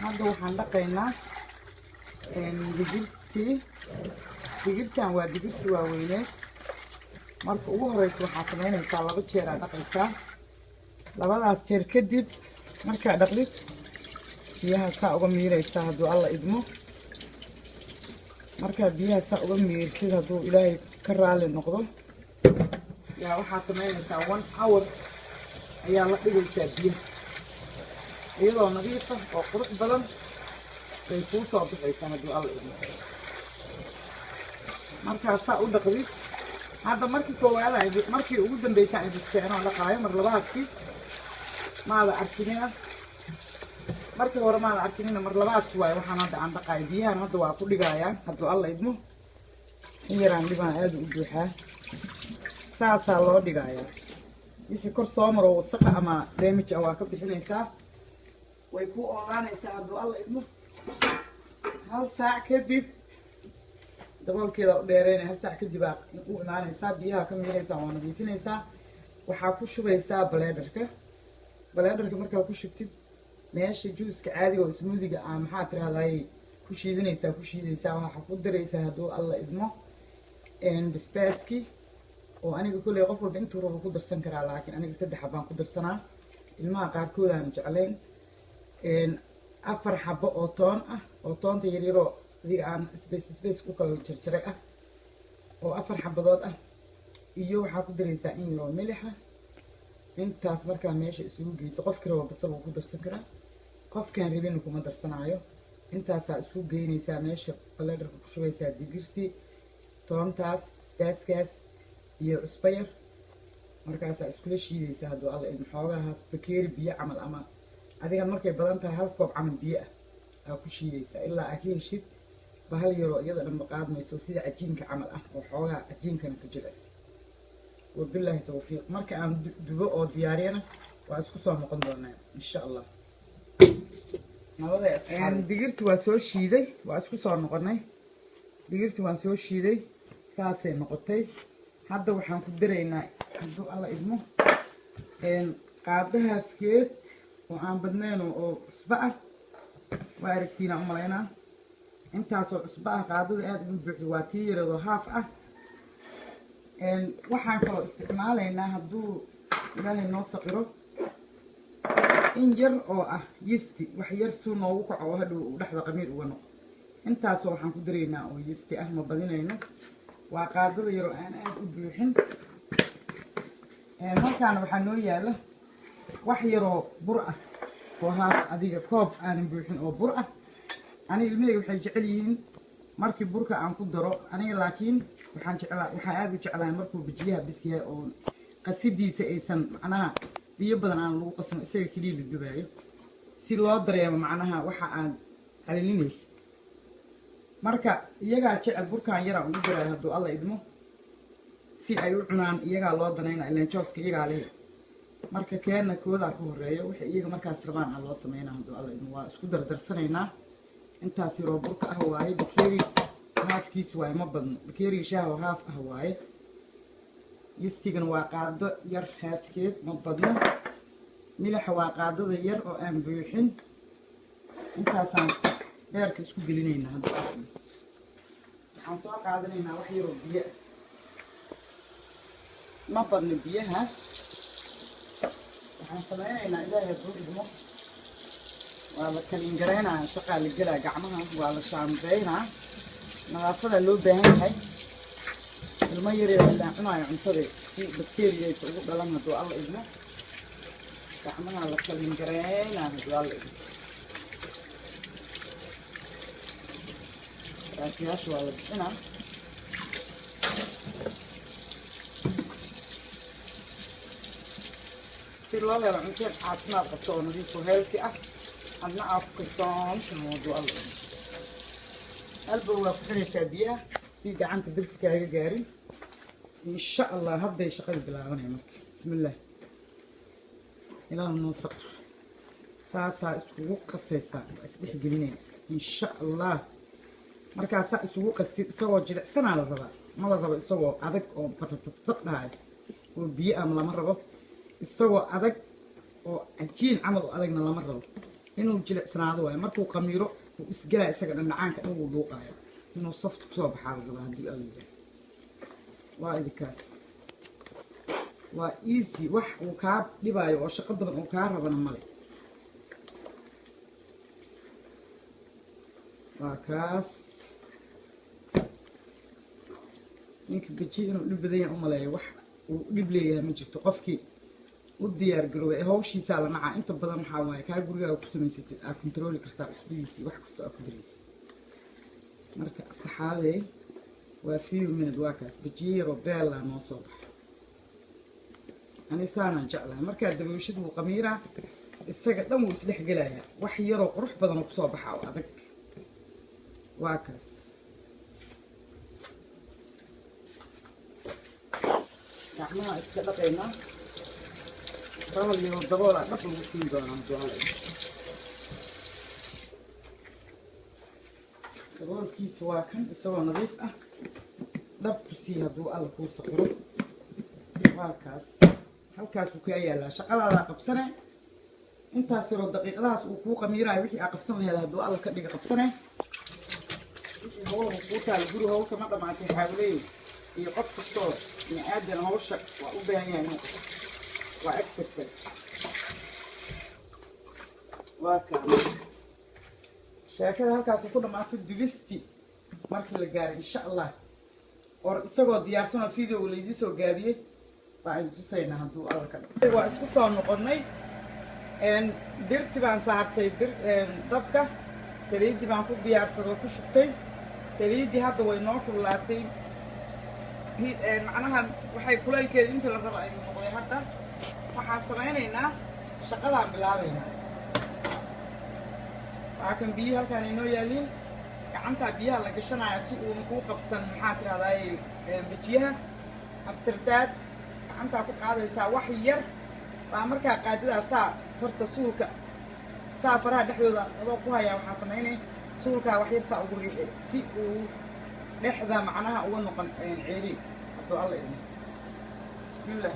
هذا وحن دقينا digirtan waa digirta waaweyneed marka ugu horeysa waxaa sameynaysaa laba jeer aad dhaqaysaa labadaas jeer kadib markaa dhaqdid biyaha saa uga miiraysaa hadduu alla idmo markaa biyaha saa uga miirtid hadduu ilaahay ka raali noqdo yaa waxaa sameynaysaa 1 hour ayaa la dhigaysaa biyaha iyadoo nadiif ah oo qurux badan bay kuu soo bixaysaa hadduu alla idmo markaa saa u dhaqdid hadda markii koowaad markii ugu dambeysay aan isticmaalo dhaqaayo mar labaadkii maada arkinina markii hore maada arkinina mar labaadkii waay waxaan hadda aan dhaqaay biyahan hadda waa ku dhigayaa hadduu alla idmo in yaraan dhibaan aad u buuxaa saasaa loo dhigayaa wixii kor soo maro wasaqa ama damage ah waa ka bixinaysaa way ku oolaanaysaa hadduu alla idmo hal saac kadib daboolkeeda u dheereynay hal saac kadib aad u imaanaysaa biyaha ka miiraysaa waa nadiifinaysaa waxaa ku shubaysaa baleedarka markaa ku shubtid meesha juuska caadiga oo smoothiga ah maxaa tiraahday ku shiidaysaa waxaa ku daraysaa hadduu alla idmo basbaaski oo aniga kulley qof walba intuu rabo ku darsan karaa laakiin aniga 3 xabaan ku darsanaa ilmaha qaarkood aan jeclayn 4 xabo oo toon ah oo toonta yaryaroo adiga aan space ku kala jarjaray ah oo 4 xabadood ah iyo waxaa ku daraysaa in yaroo milixa intaas markaa meesha isugu geyso qofkii rabo basal uu ku darsan karaa qofkaan rabin kuma darsanaayo intaasaa isugu geynaysaa meesha baleedarka ku shubaysaa digirtii toontaas basbaaskaas iyo cusbo yar markaasaa iskula shiidaysaa hadduu alla idmo xoogaha bakeeri biyo camal ama adiga markay badan tahay 1 koob camal biyo ah aa ku shiidaysaa ilaa aad ka heshid bahal yaroo iyada dhanba qaadmayso sida cajiinka camal ah oo xoogaha cajiinkana ka jilaysa wabilaahi tawfiiq marka aan dubo oo diyaariyana waa isku soo noqon doonaa insha allah nabada asxaab digirtu waa soo shiiday waa isku soo noqonay digirtu waan soo shiiday saasay noqotay hadda waxaan ku daraynaa hadduu alla idmo qaadaha afkeed oo aan badnayn oo cusbo ah waa aragtiina u malaynaa intaasoo cusbo ah qaadada aad ugu buuxdo waa tii yaradoo haaf ah waxaan kaloo isticmaalaynaa hadduu ilaahay noo saqiro in yar oo ah yisti wax yar suu noogu kaco oo hadhow uu dhexda qamiir uga noqo intaasoo waxaan ku daraynaa oo yisti ah ma badinayno waa qaadada yaroo aan aad u buuxin halkaana waxaa noo yaala wax yaroo bur ah oo haaf adiga koob aanan buuxin oo bur ah aniga ilmahayga waxay jecel yihiin markii burka aan ku daro aniga laakiin waxaan aad u jeclahay markuu bijiyaha bis yahay oo qasidiisa aysan macnaha biyo badan aan lagu qasno isaga keliya la dubaayo si loo dareemo macnaha waxa aad calilinaysa marka iyagaa jecel burkaan yaraan ugu daraayo hadduu alla idmo si ay u cunaan iyagaa loo danayna ilaan jooska iyagaa leeya marka keenna koodaa ku horeeyo wixii iyaga markaas rabaan aan loo sameynaa hadduu alla idmo waa isku dardarsanaynaa intaas yaroo burka ah waaye bakeeri haafkiis waaye ma badno bakeeriga shaaha oo haaf ah waaye yistigana waa qaado yar haafkeed ma badno milixa waa qaadada yar oo aan buuxin intaasaan beerka isku gelinaynaa hadda waxaan soo qaadanaynaa wax yaroo biyo ma badno biyaha waxaan sameynaynaa ilaahay hadduu idmo waa la kalin garaynaa shaqaa la gelaa gacmaha waa la shaambeynaa nadaafada loo baahan yahay ilmo yareeda la cunaayo cuntada si bakteeriyaysa ugu dhalan hadduu alla idmo gacmaha la kalin garaynaa hadduu alla idmo raashiyaasha waa la bixinaa si loo helo cunteed caafimaad qabto oo nadiifo healthy ah adna aad ku kalsoon tahay hadduu alla idmo halbow waa ku xiraysaa biyaha si gacanta birta kaaga gaarin insha allah hadday shaqada bilaabanaya marka bismillaah ilaahu noo saqir saasaa iskugu qasaysaa waa isdhex gelinayna insha allah markaasaa isugu qastid isagoo jilicsanaa la rabaa ma la rabo isagoo adag oo batatataq dhahayo oo biyo ama lama rabo isagoo adag oo cajiin camal oo adagna lama rabo inuu jilicsanaado waayo markuu qamiiro uu isgalaa isaga dhanacaanka dhan wuu dhuuqaaya inuu soft kusoo baxaa la rabaa haddii alla yidhaah waa idinkaas waa easy wax uu kaa dhibaayo oo shaqo badan uu kaa rabana male waa kaas ninka beji inuu dhib badan yahay u maleeyo wax uu dhib leeyahay ma jirto qofkii u diyaar garoobay ee hawshiisaa la nacaa inta badan waxaa waaye kaa gurigaaga ku samaysatid aad controli kartaa cusbadiisii wax kastoo aad ku daraysid marka saxaabey waa few minute waa kaas bejiye yaroo beellaa noo soo baxa ani saanaan jeclahay markaa daboolshid wuu qamiiraa isaga dhan wuu isdhex gelayaa wax yaroo qurux badan oo kusoo baxa oo adag waa kaas gacmaha iska dhaqaynaa rabal yaroo daboola dhab lagu siin doonaa ducada daboolkiisa waa kan isagoo nadiif ah dhab ku sii hadduu alla kuu saqiro waa kaas halkaasuu kaa yaalaa shaqadaadaa qabsane intaas yaroo daqiiqadahaas uu kuu qamiiraayo wixii aa qabsan laheeda hadduu alla ka dhiga qabsane wixii hawlhu kuu taala guri hawlka ma dhammaatay xaawleey iyo qof kastoo bini aadan hawsha waa u baahan yahay inuu qabto waa exercise waa kaa sheekada halkaasi ku dhammaato dubisti markii la gaaray insha allah or isagoo diyaarsanoo videoga laydii soo gaabiyey baa aynu tusaynaa hadduu alla ka dhao waa isku soo noqonnay birti baan saartay dabka saliiddii baan ku diyaarsadoo ku shubtay saliiddii hadda way noo kululaatay macnaha waxay kulaylkeeda inta la rabo ayuu noqday hadda waxaan samaynaynaa shaqadaan bilaabaynaa waxaa kan biyihii halkaan inoo yaaliin gacantaa biyaha la gashanaya si uuna kuu qabsan maxaa tirahdaay bejiyaha aftardaad gacantaa ku qaadaysaa wax yar baa markaa qaadidaa saa farta suulka saa faraha dhexdooda adoo ku hayaa waxaa samaynay suulkaa wax yar saa ugu riixi si uu dhexda macnaha uga noqon ceeriin hadduu alla idin bismillah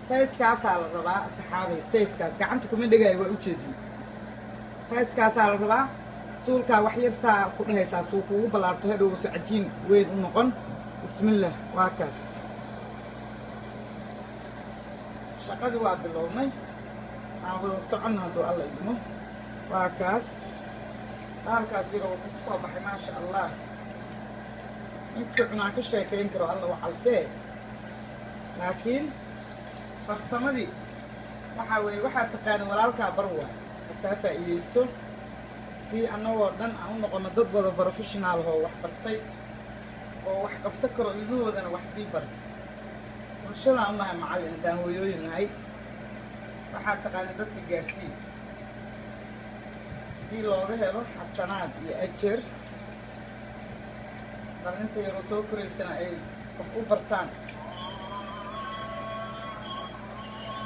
sayskaasaa la rabaa saxaabay sayskaas gacanta kuma dhegaayo waa ujeedin sayskaasaa la rabaa suulkaa wax yar saa ku dhehaysaa suu kuugu ballaarto hadhowso cajiin weyn u noqon bismillah waa kaas shaqadii waa bilownay aan wada soconna hadduu alla idmo waa kaas halkaas yaroo wuxuu ku soo baxay maasha allah inta cunaan ka sheekayn karo alla waa calfee laakiin farsamadii waxaa weeye waxaad taqaana walaalkaa bar waa hataa faa'iidaysto si annagoo dhan aan u noqono dad wada professional oo wax bartay oo wax qabsan karo ilmahoodana wax sii baray bulshadaan u nahay macallin haddaan hooyooyin nahay waxaad taqaana dadka gaarsii si looga helo xasanaad iyo ajar dhalinta yaroo soo koraysana ay wax u bartaan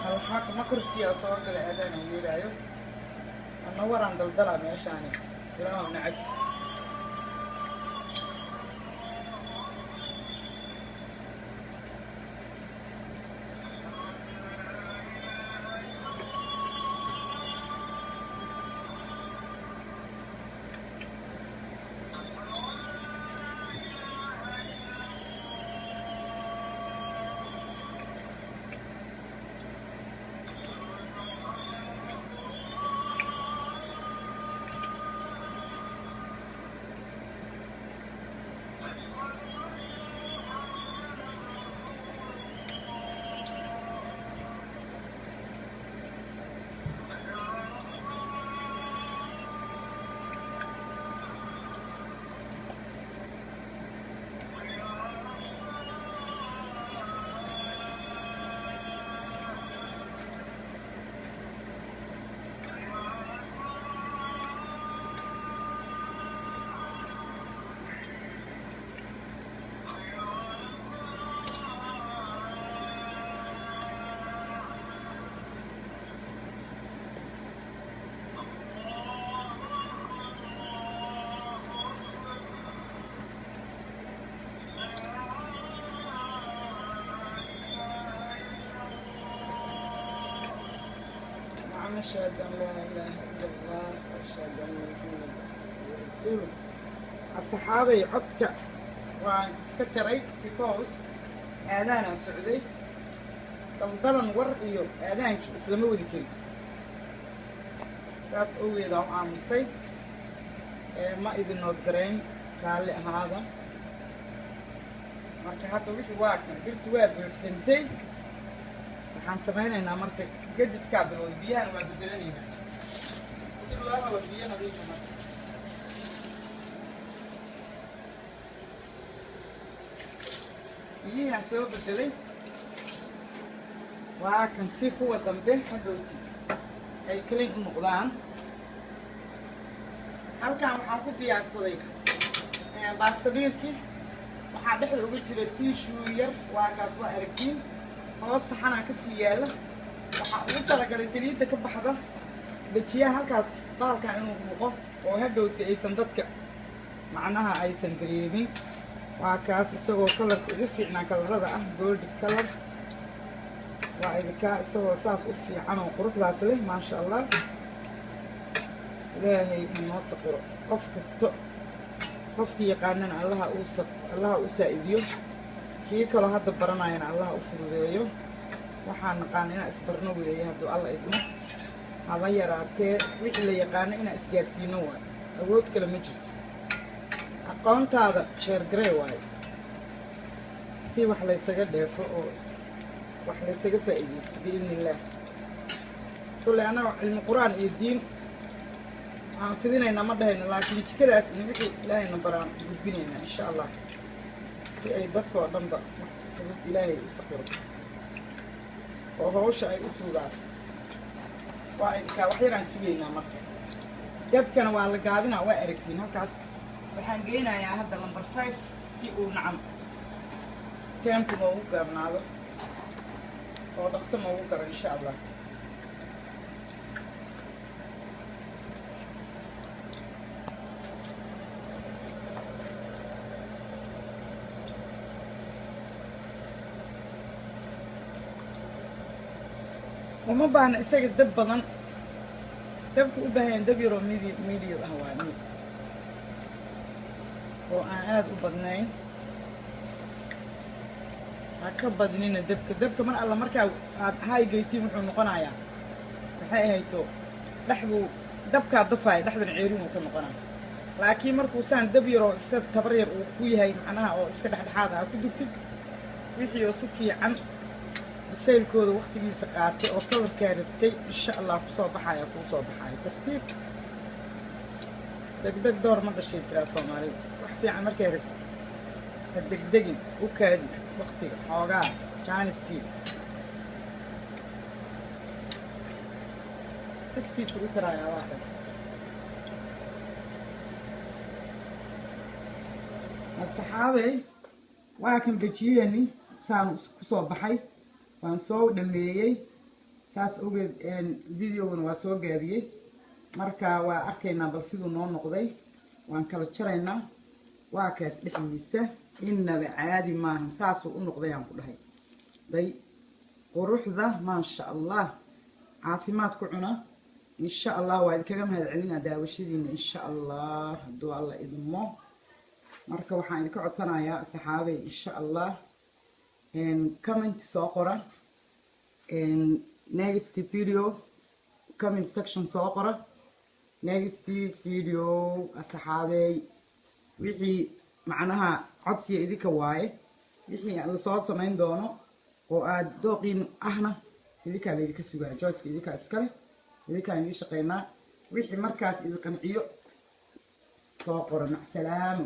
alxaaq maqribkiyaa soo galay adaan aan yeelaayo anna waraan daldalaa meeshaani ilaahu nacab أشهد أن لا إله إلا الله وأشهد أن محمدا رسول الصحابة عدك واسكتشري because آذانا سعودي ضلن ورقيو آذانك إسلامي ذكري ساس أوي ذا عامسي ما إذن نودرين قال لي هذا marka hadda wixii waa kan birtu waa buuxsantay waxaan samaynaynaa marka gadiska bilowday biyahan waa bedelanayna si loo helo biyo nadiif ah biyaha soo bedelay waa kan si kuwa dambe hadhowti ay clean u noqdaan halkan waxaan ku diyaarsaday baastabiirkii waxaa dhexda uga jira tissue yar waa kaas waa aragtiin hoosta xanaa ka sii yaala waxaa ugu talagalay saliidda ka baxda bajiyaha halkaas baalkan inuu muuqo oo hadhowti aysan dadka macnaha aysan dareemin waa kaas isagoo kalarka ugu fiicnaa kalarada ah gold color waa idinkaa isagoo saas u fiican oo quruxdaas leh maasha allah ilaahay inoo saqiro qof kasto qofkii yaqaanana allaha u saa'idiyo kii kaloo hadda baranayana allaha u fududeeyo waxaan naqaana inaan isbarno weeye hadduu alla idmo haba yaraatee wixii la yaqaano inaan isgaarsiino waayo awood kale ma jirto aqoontaada sheergaree waayo si wax laysaga dheefo oo wax laysaga faa'iidaysto biidni illaah kulle annaga cilmi qur-aan iyo diin aan fidinaynaa ma dhahayno laakiin jikadaas in wixii ilaahayna baraan gudbinaynaa insha allah si ay dadka oo dhanba fudud ilaahay u saqiro oo hawsha ay u fududaato waa idinkaa wax yaraan sugaynaa marka dabkana waa la gaabinaa waa aragtiin halkaas waxaan geynayaa hadda number 5 si uu nacam teemku noogu gaabnaado oo dhaqso noogu garo insha allah وما بان isaga dab badan dabku u baahan dab yaro medium ah waa mid oo aan aad u badnayn ka badnina dabka mar alla marka aad hay geysiin wuxuu noqonayaa waxay ahayto dhaxdu dabka dafay dhaxdan ceerin uu ka noqonaa laakiin markuu saan dab yaro iska tabar yar uu ku yahay macnaha oo iska dhaxdhaxaad ah ku dugtid wixii oo si fiican bisaylkooda waqtigiisa qaatay oo kalarkaa rabtay insha allah kusoo baxaya tartiib degdeg door ma dhashay tiraa soomaalida wax fiican markay rabtay ha degdegin u kaadi waqtiga xoogaa jaanisii iskiisu u tarayaa waa kaas asxaabey waa kan bajiyeni saan kusoo baxay waan soo dhameeyay saas ogeed videogan waa soo gaabiyey marka waa arkaynaa bal siduu noo noqday waan kala jaraynaa waa kaas dhexdiisa innaba caadi maahan saasuu u noqday aan ku dhahay day quruxda maasha allah caafimaad ku cuna insha allah waa idinkaga mahadcelinaa daawashadiina insha allah hadduu alla idmo marka waxaan idinka codsanayaa saxaabey insha allah comment soo qora next video comment section soo qora next video asxaabey wixii macnaha codsiga idinka waaye wixii la soo samayn doono oo aad dooqiin ahna idinka la idinka sugaa joyce idinka iskale idinka idin shaqeynaa wixii markaas idin qanciyo soo qora mac salaamo